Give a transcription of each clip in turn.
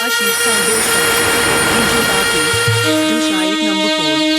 Ashish Foundation, DJ Baki, दूसरा एक number 4.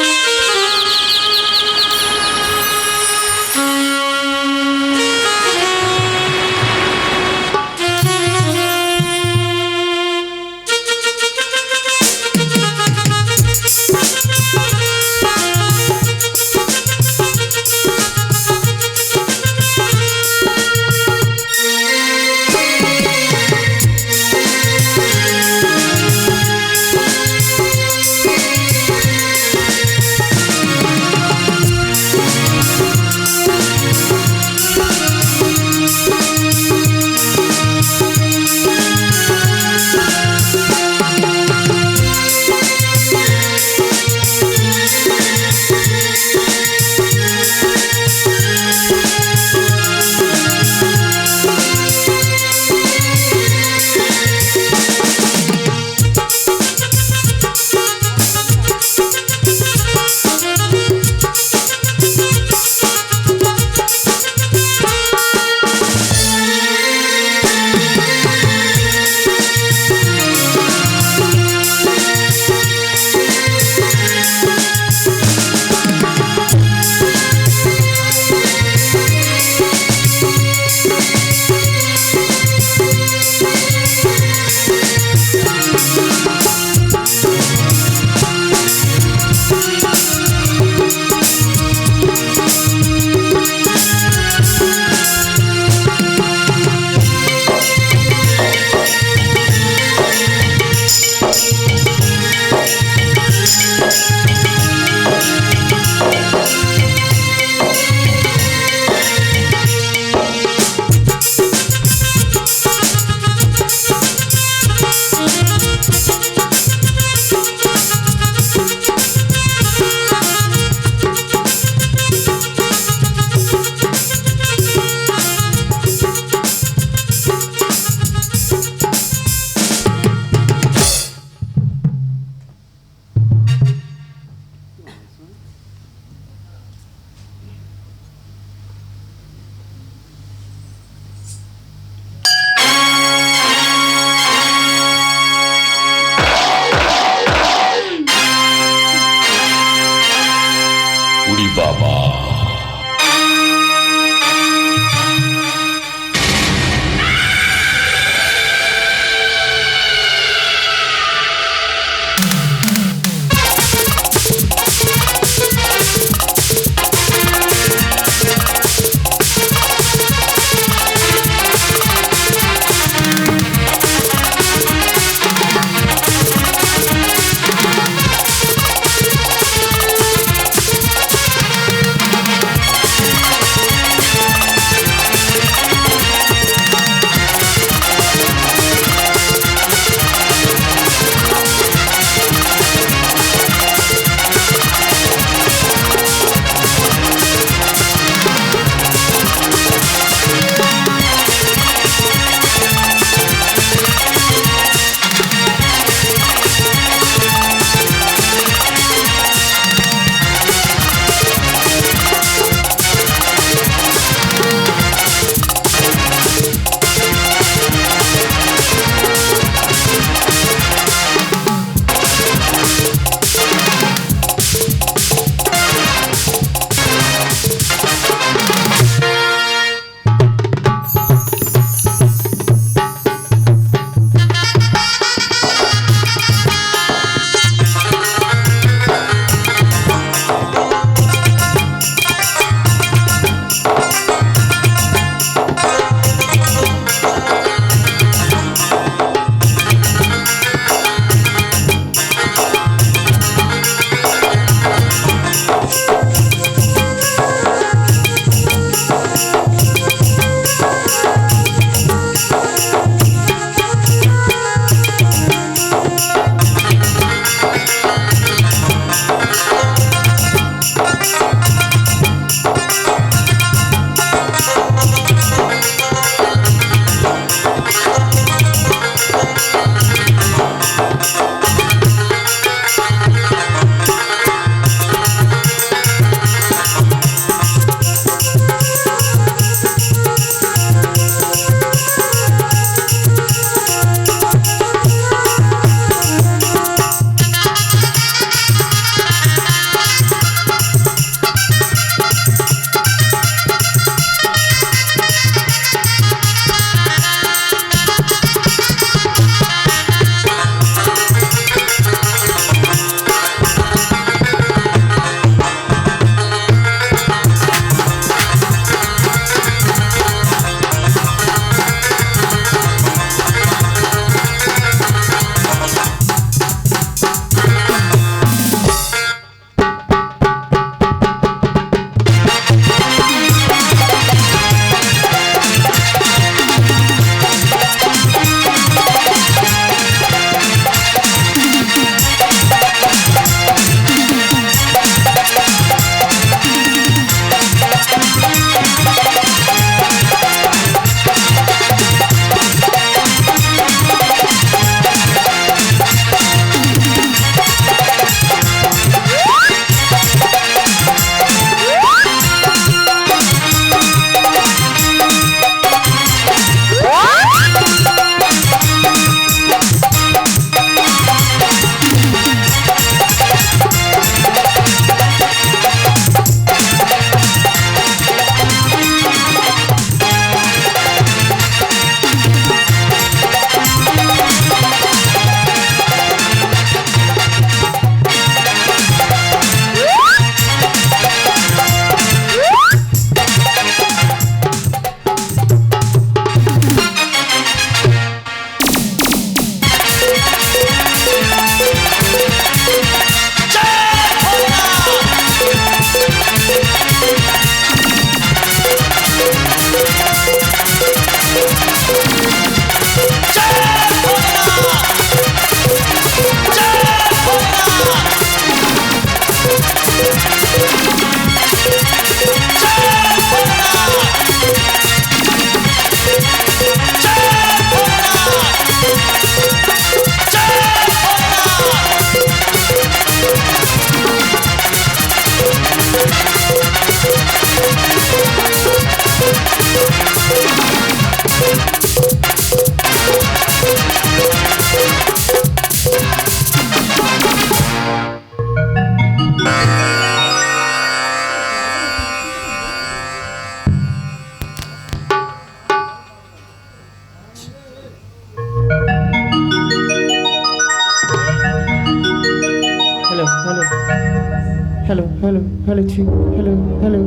Hello hello hello छी हेलो हेलो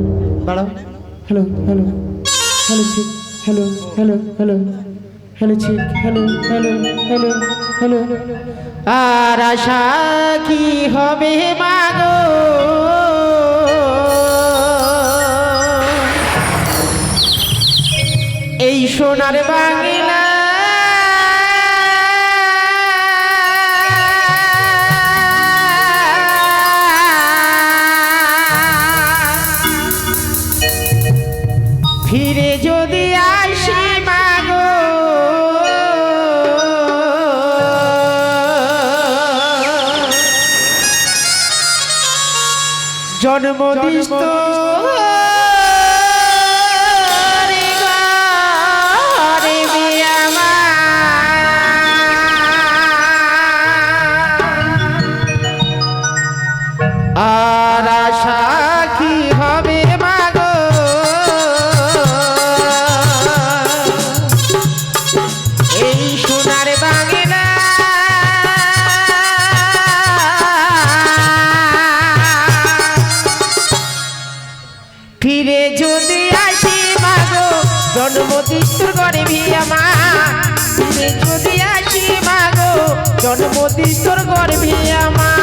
बड़ा हेलो हेलो हेलो छी हेलो हेलो हेलो हेलो छी हेलो हेलो हेलो हेलो আর আশা কি হবে মাগো এই সোনার বাংলা ফিরে যদি আসি মাগো জন্মদিস তো আর আশা কি হবে মাগো এই সোনার বাংলা ফিরে যদি আসি মাগো জন্মদিস তোর গর্ভে আমার ফিরে যদি আসি মাগো জন্মদিস তোর গর্ভে আমার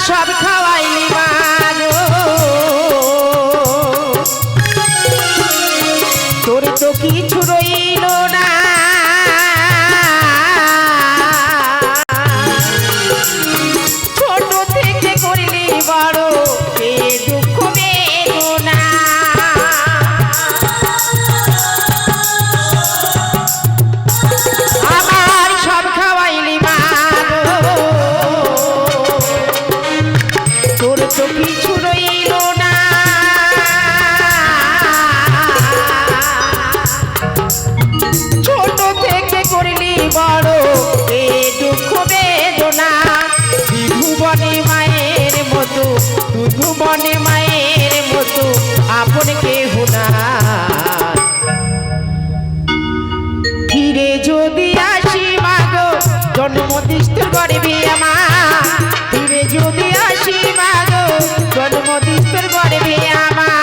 সব খাওয়াইলি মাগো তোর তো কিছু রইল না ছোট থেকে করলি বড় এ দুঃখ বেদনা আমার সব খাওয়াইলি মাগো তোর তো কিছু রইল না ছোট থেকে করলি বড় এ দুঃখ বেদনা ত্রিভুবনে মায়ের মতো ত্রিভুবনে মায়ের মতো আপন কেহ না ফিরে যদি আসি মাগো জন্মদিস তোর গর্ভে আমার ফিরে যদি আসি মাগো জন্মদিস তোর গর্ভে আমার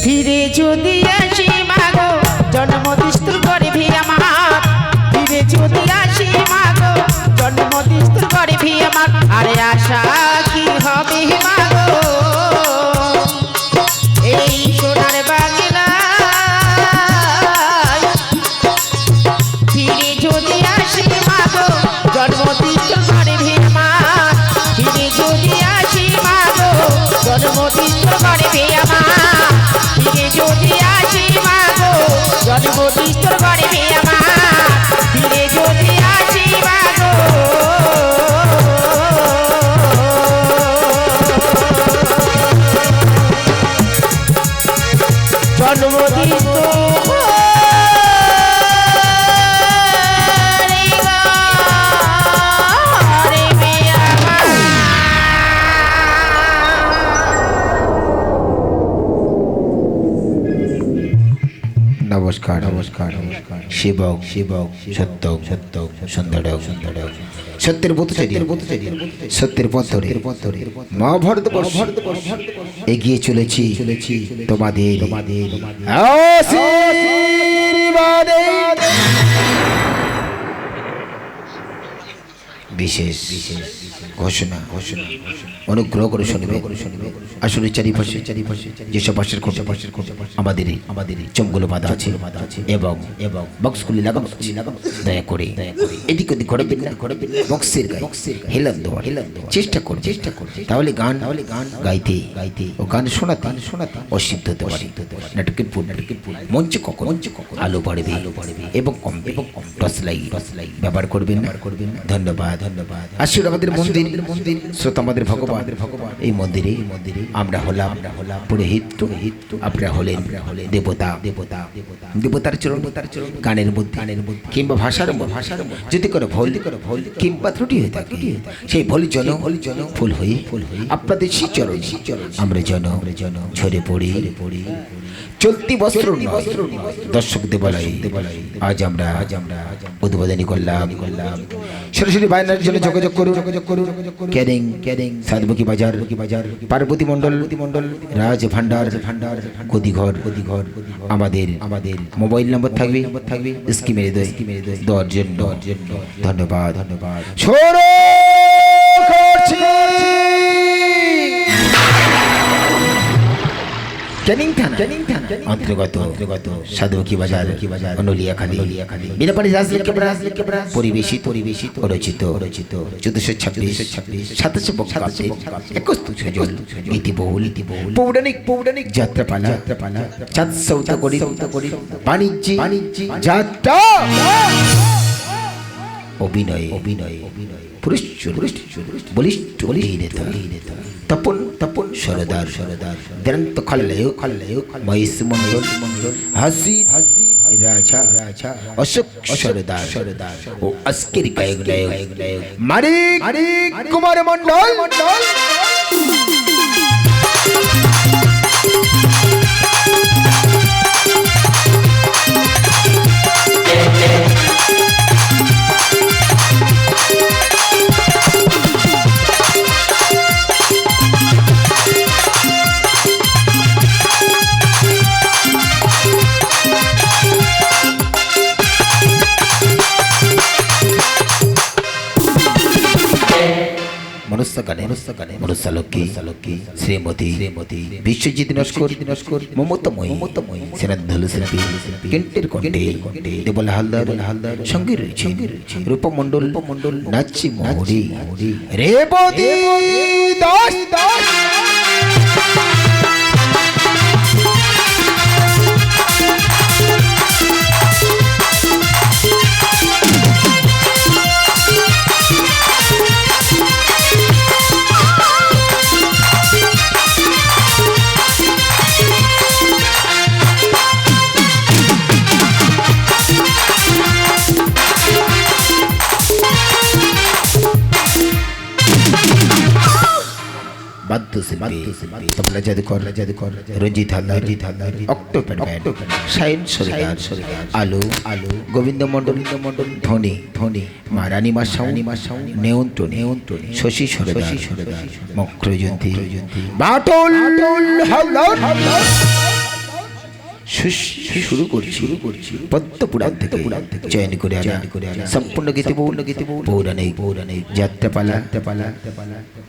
ফিরে যদি আসি মাগো জন্মদিস তোর গর্ভে আমার ফিরে যদি আসি মাগো জন্মদিস তোর গর্ভে আমার আরে আশা কি হবে মাগো এই সোনার বাংলা জন্মদিত নমস্কার নমস্কার শিবক শিবক সত্যক সত্যক সুন্দরক সুন্দরক সত্যের পথচারী সত্যের পথ ধরে মহাভারত এগিয়ে চলেছি তোমাদের আশীর্বাদে। বিশেষ বিশেষ ঘোষণা ঘোষণা অনুগ্রহ করে শুনবে আসলে চারিপাশে যেসব পাশের আমাদের চমগুলো বাঁধা আছে এবং বক্সগুলি লাগানো দয়া করে এদিক ওদিক ঘোরাবেন না বক্সের হেলান দেওয়ার চেষ্টা করো তাহলে গান গাইতে ও গান শোনাতে অসিদ্ধ হতে পারে। নাটকের পূর্ণ মঞ্চ কখন আলো বাড়বে এবং কমবে টর্চ লাইট ব্যবহার করবেন না। ধন্যবাদ ধন্যবাদ। আসলে আমাদের মন্দির শ্রোতা আমাদের ভগবান এই মন্দিরে আমরা হলাম পুরোহিত আপনারা হলেন দেবতা দেবতার চরণ গানের মধ্যে কিংবা ভাষার যদি কোনো ভুল কিংবা ত্রুটি হয়ে থাকে সেই ভুল জন ফুল হয়ে আপনাদের চরণ আমরা জন ঝরে পড়ি চলতি বস্ত্র দর্শক দেবালয় আজ আমরা উদ্বোধনী করলাম। সরাসরি বাইনার জন্য যোগাযোগ করুন ক্যারিং সাতবুকি বাজার পার্বতী মন্ডল রাজ ভান্ডার গদিঘর আমাদের মোবাইল নম্বর থাকবে স্কিমের দেওয়ার জন্য ধন্যবাদ ধন্যবাদ। ক্যানিং থানা অন্তর্গত সাধুকি বাজার অনুলিয়াখালী বিনাপানি রাজলেখ পরিবেশিত রচিত 1426 27 21 ইতিবহুল পৌরাণিক যাত্রাপালা চাঁদ সৌতা করি বাণিজ্য যাত্রা অভিনয় বলিষ্ঠ তপন সরদার দেরান্ত খাল্লায় মহেশ মন্ডল হাসি রাজা অশোক সরদার ও আজকের গায়ক মানিক কুমার মন্ডল। মনুষ্যালক্ষ্মী শ্রীমতী বিশ্বজিৎ নস্কর মমতাময়ী সেনাধলু শিল্পী কেন্টের কণ্ঠে দেবল হালদার সঙ্গে রয়েছে রূপমণ্ডল নাচি মোহরি রেবতী দাস তবলা জাদুকর রঞ্জিত হালদার অক্টোপেড সাইন সরদার আলো গোবিন্দ মন্ডল ধনী মা রানী মা নেয়ন্ত্রণ শশী সরদার মক্রজন্তী বাটল হালদার। শুরু করছি পদ্মপুরাণ থেকে চয়ন করে সম্পূর্ণ গীতি পৌরাণিক যাত্রাপালা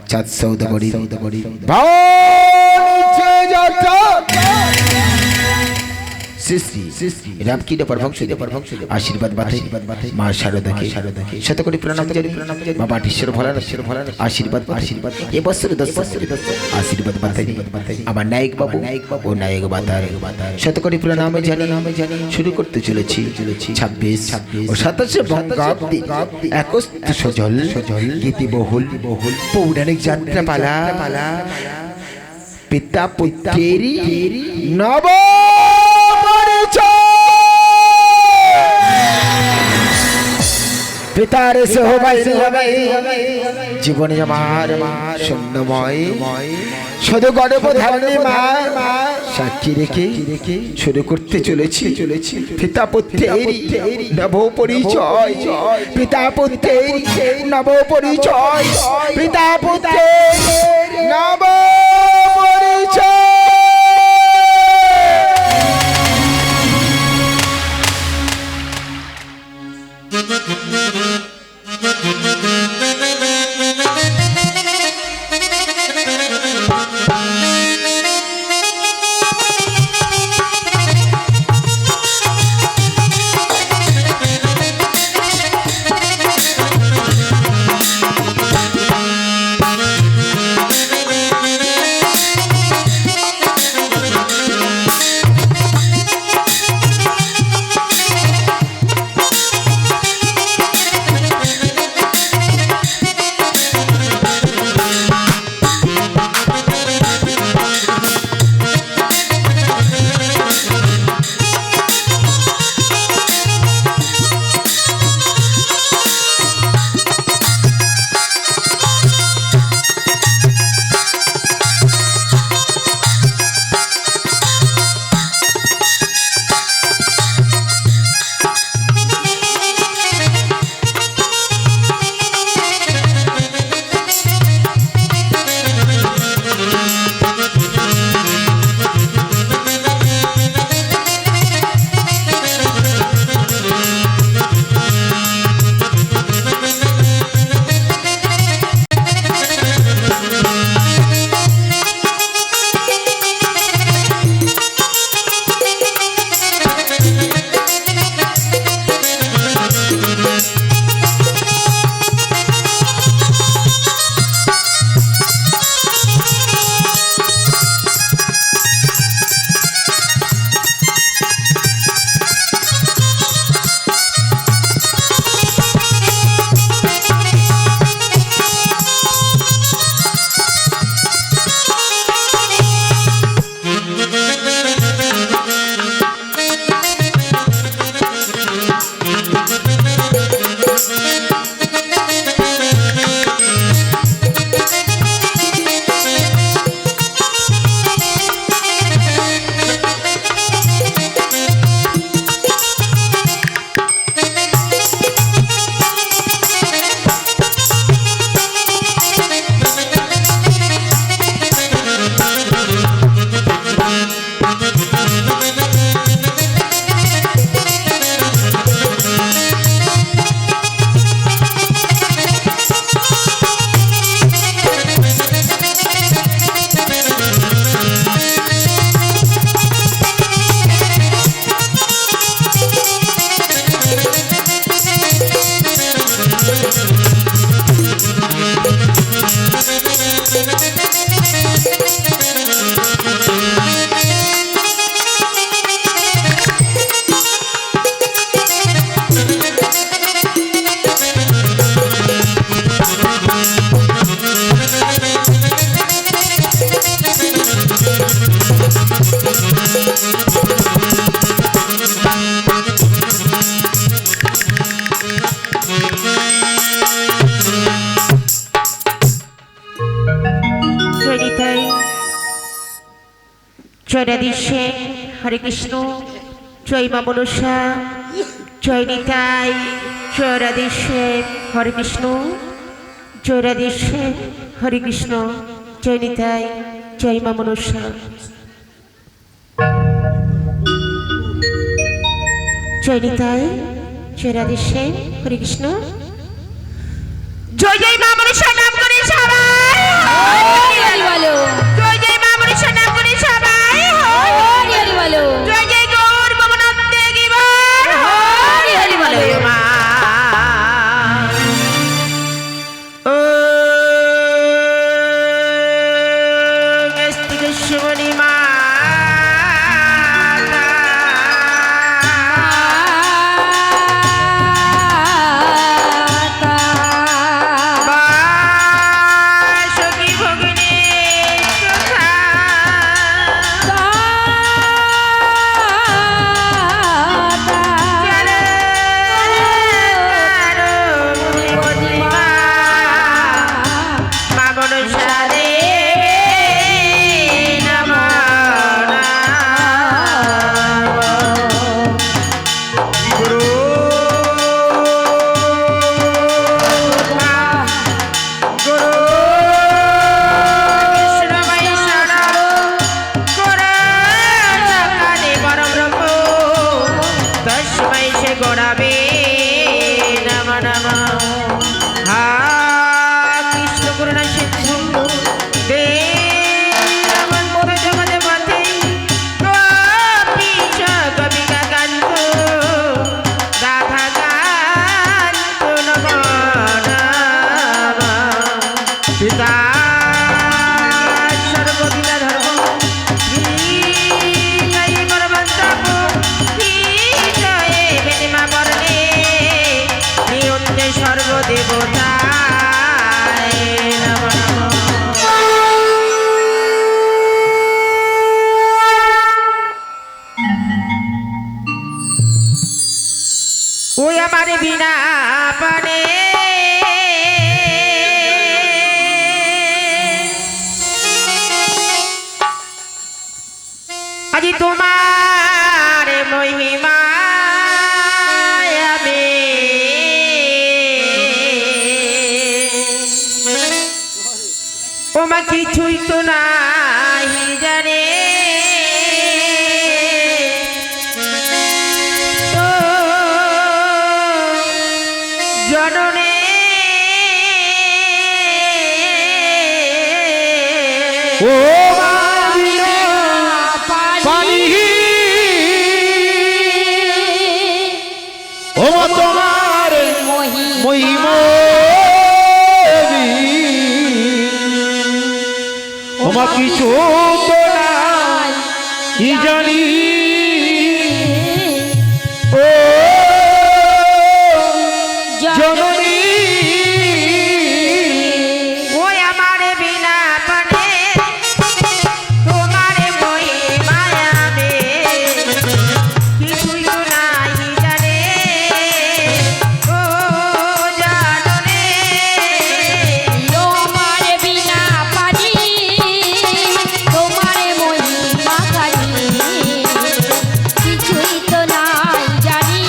চাঁদ সৌদাগরী রামকৃষ্ণ পরমহংস আশীর্বাদ মা শারদাকে শতকোটি প্রণাম মা পাঠেশ্বর ভোলানাথ আশীর্বাদ এবছর 10 আশীর্বাদ আমার নায়ক বাবু ও নায়ক বাতার শতকোটি প্রণাম জানি শুরু করতে চলেছি 26 ও 27 বঙ্গাব্দে 21 সজল গীতি বহুল পৌরাণিক যাত্রাপালা পিতা পুত্রেরই নব পিতার সহবাই জীবনে আমার শূন্যময় শুধু গর্ভধারণে মা সাক্ষী রেখে শুরু করতে চলেছি পিতা পুত্রের নব পরিচয় পিতা পুত্রের নব পরিচয় পিতা পুত্রের নব পরিচয়। জয় রাধেশ্যাম হরে কৃষ্ণ জয় মা মনসা জয় নিতাই জয় রাধেশ্যাম হরে কৃষ্ণ জয় রাধেশ্যাম হরে কৃষ্ণ জয় নিতাই জয় মা মনসা। জয় নিতাই জয় রাধেশ্যাম হরে কৃষ্ণ জয় জয় মা মনসা নাম করে সবাই বলো জয় জয় মা মনসা নাম করে সবাই বলো জয় জয় গৌর ভবনন্দে গিবার হরি হরি বলো মা ও গস্তিকেশ্বরী মা তা আমার বিনা পানে আজি তোমার মহিমা আমি ওমা কিছুই তো নাই জানে তো জননে ও তোমার মহিমা ওমা কিছু তো নাই কি জানি ও জননী ওই আমার বিনা পানে তোমার মহিমা আমি কিছুই তো নাই জানে ও জাননে তোমার বিনা পানি তোমার মহিমা খানি কিছুই তো নাই জানি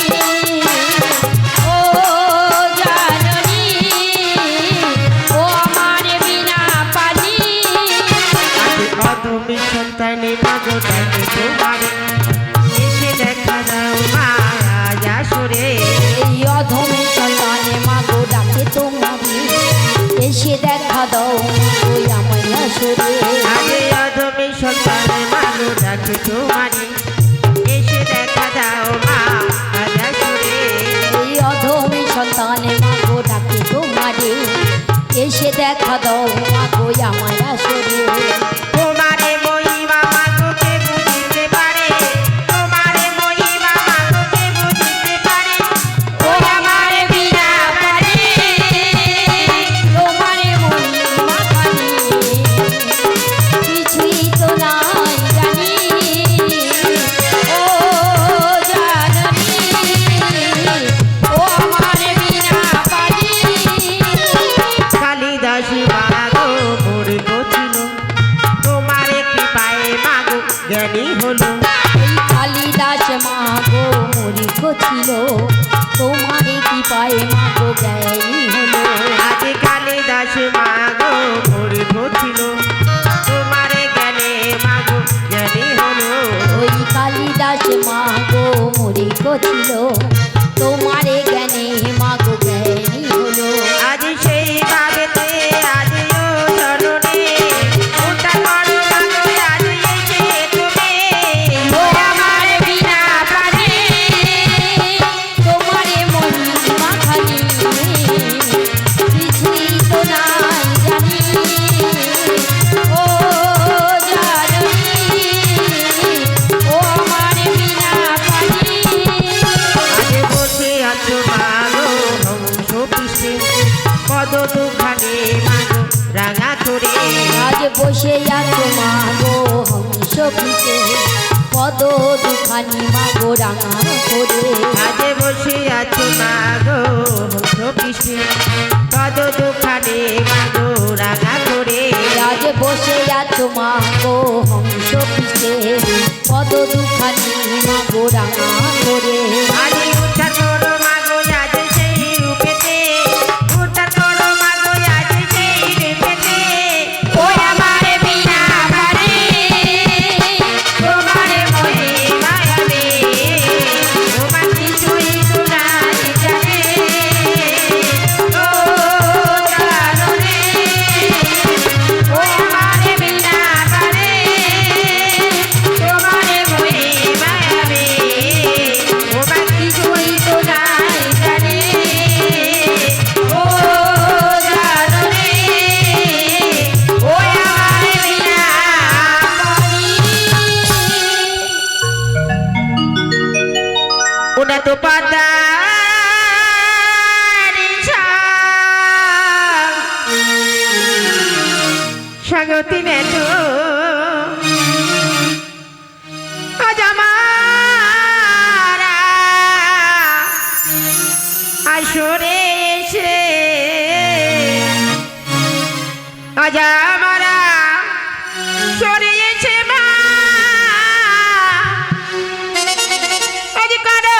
ও জাননি ও আমার বিনা পানি তুমি সন্তানে মাগো ডাকে তোমার এসে দেখা দাও মায়া যাসরে এই অধমে সন্তানে মাগো ডাকে তোমারি এসে দেখা দাও ওই আমায় আসরে আগে অধমে সন্তানে মাগো ডাকে তোমারি এসে দেখা দাও মায়া যাসরে এই অধমে সন্তানে মাগো ডাকে তোমারে এসে দেখা দাও মাগো আমায় আসরে তোমারে মহিমা মাগো কে বুঝিতে পারে তোমারে মহিমা মাগো কে বুঝিতে পারে ও আমার বিনা পানি তোমার মহিমা খানি কিছুই তো নাই জানি ও জাননি ও আমার বিনা পানি কালিদাস মাগো মোর গছিল তোমারে কৃপায় মাগো জ্ঞানী হলো এই কালিদাস মাগো মরিক ছিল তোমারে কি পায়ে মাগো জ্ঞানী হলো আজ কালিদাস মাগো মোর গছিল তোমারে জ্ঞানে মাগো জ্ঞানী হলো ওই কালিদাস মাগো মরিক ছিল তোমারে জ্ঞানে মাগো জ্ঞানী হলো আজ সেই ভাবেতে আজ ও চরণে উঠা করো মাগো আজ এসে তুমি ও আমার বিনা প্রাণে তোমারে মহিমা খানি কিছুই তো নাই জানি ও জাননি ও আমার বিনা প্রাণে আজ বসে আছো মাগো হংস পিসে পদ দুখানে মাগো রাঙা করে আজ বসে আছো মাগো হংস পিছে পদ দুখানি মাগো রাঙা করে আজ বসে আছো মাগো হংস পিসে পদ দুখানে মাগো রাঙা করে আজ বসে আছো মাগো হংস পিছে পদ দুখানি মাগো রাঙা করে আজ উঠা করো মাগো আজ সেই রূপেতে উঠা করো মাগো আজ সেই রূপেতে ও আমার বিনা প্রাণে তোমারে মহিমা আমি তোমার কিছুই তো নাই জানে ও জাননে ও আমার বিনা প্রাণে তোমারে মহিমা আমি তোমার কিছুই তো নাই জানে ও জাননে ও আমার বিনা ওটা তো পাতারি স্বাগতি নেত আজ আমারা মাজা মারা সরিয়েছে মা আজ করো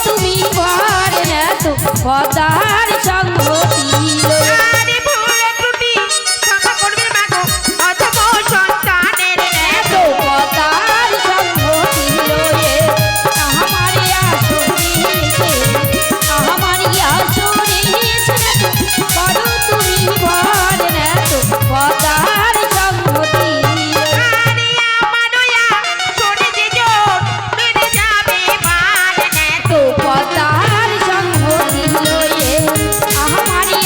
তুমি বারে তো পদার সংহতি আরে ভুল ত্রুটি ক্ষমা করবে মাগো অধম সন্তানের এত পদার সংহতি লয়ে আমারিয়া শুনিয়েছে আমারিয়া শুনিয়েছে করো তুমি ভর এত পদার সংহতি আরে আমারয়া ছোড়ে যে জোর মেরে যাবে বান এত পদার সংহতি লয়ে আমারিয়া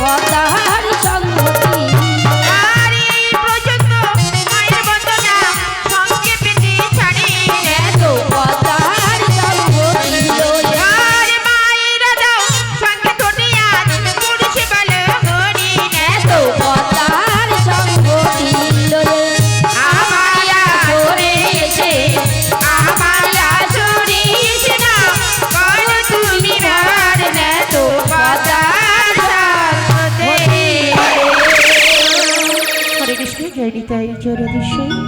পদার সংগতি আর এই পর্যন্ত মায়ের বন্দনা সঙ্গে পেতে ছাড়ে এত পদার সংগতি লয়ে আর মায়েরা দাও সঙ্গে ধরে আজ পুরুষে বলো হরি এত পদার সংগতি লয়ে আমার আসরে এসে আমার আসরে এসে না করো তুমি ভার না তো পদার সাথে হরে কৃষ্ণ জয় নিতাই জয় রাধেশ্যাম